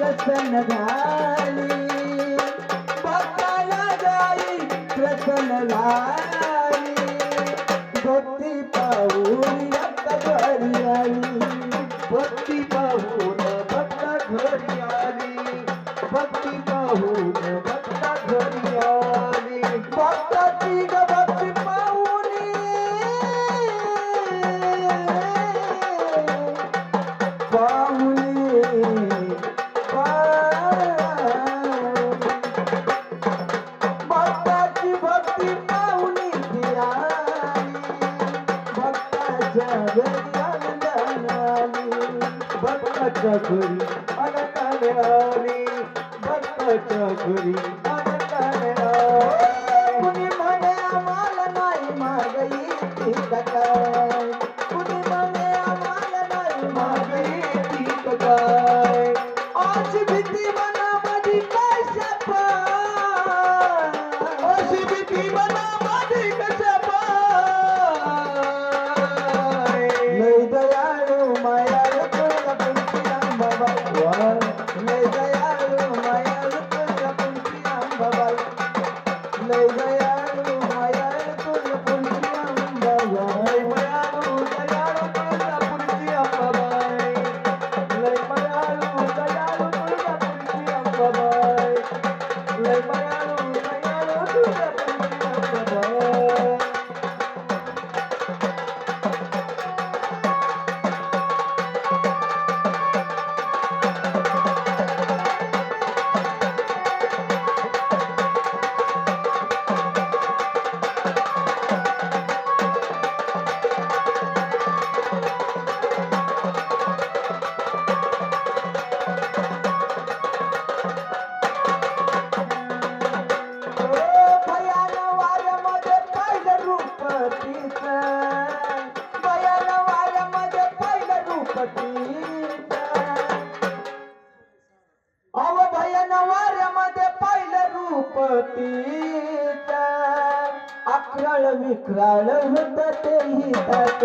प्रसन्न झाली भक्ताला जाई प्रसन्न झाली भक्ती पाहून आता घरी आली भक्ती पाहून भक्ता घरी आली भक्ती पाहून भक्ता घरी आली भक्ताची ग भक्ती पाहून भक्ताची भक्ती पाहुणी भक्ताच्या घरी आनंदाने आली भक्ताच्या घरी आनंदाने आली भक्ताच्या घरी आनंदाने आली कुणी म्हणे आम्हाला नाही मागई ती काय कुणी म्हणे आम्हाला नाही मागई ती काय अशी भीती मनामध्ये काय शपा अशी भीती मनामध्ये कशा पाय लय दयाळू मायाळू तुझ्या पुंची अंबाबाई लय दयाळू मायाळू तुझ्या पुंची अंबाबाई लय दयाळू मायाळू तुझ्या पुंची अंबाबाई मायाळू दयाळू तुझ्या पुंची अंबाबाई लय मायाळू दयाळू तुझ्या पुंची अंबाबाई लय मायाळू दयाळू तुझ्या पुंची अंबाबाई भयनवाऱ्यामध्ये पाहिलं रूपतीचा अक्राळ विक्राळ होत तेही तात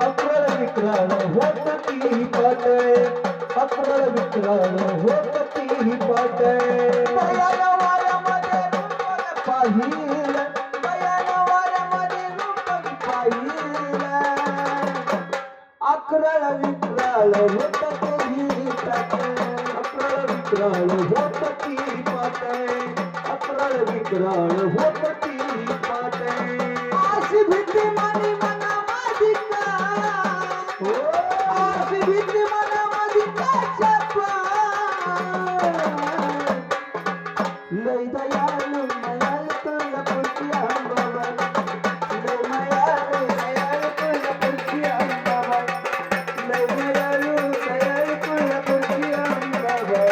अक्राळ विक्राळ होत तीही पाट अक्राळ विक्राळ होत तीही पाट भयनवाऱ्यामध्ये रूप पाहिलं भयनवाऱ्यामध्ये रूप पाहिलं अक्राळ विक्राळ होत तेही तात विक्राळ होत ती पाटे अक्राळ विक्राळ होत ती पाटे अशी भीती मनी मनामध्ये अशी भीती मनामध्ये लय दयाळू मायाळू तुझ्या पुंची अंबाबाई लय मायाळू दयाळू तुझ्या पुंची अंबाबाई लय दयाळू दयाळू तुझ्या पुंची अंबाबाई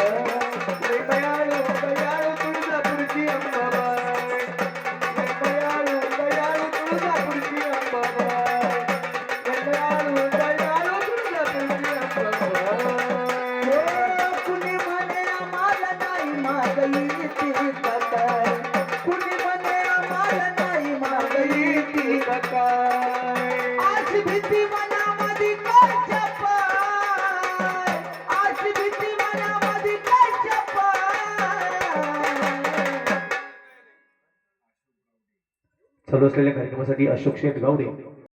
अशी भीती मनामध्ये काय छपाय अशी भीती मनामध्ये काय छपाय चालू असलेल्या कार्यक्रमासाठी अशोक शेठ गावडे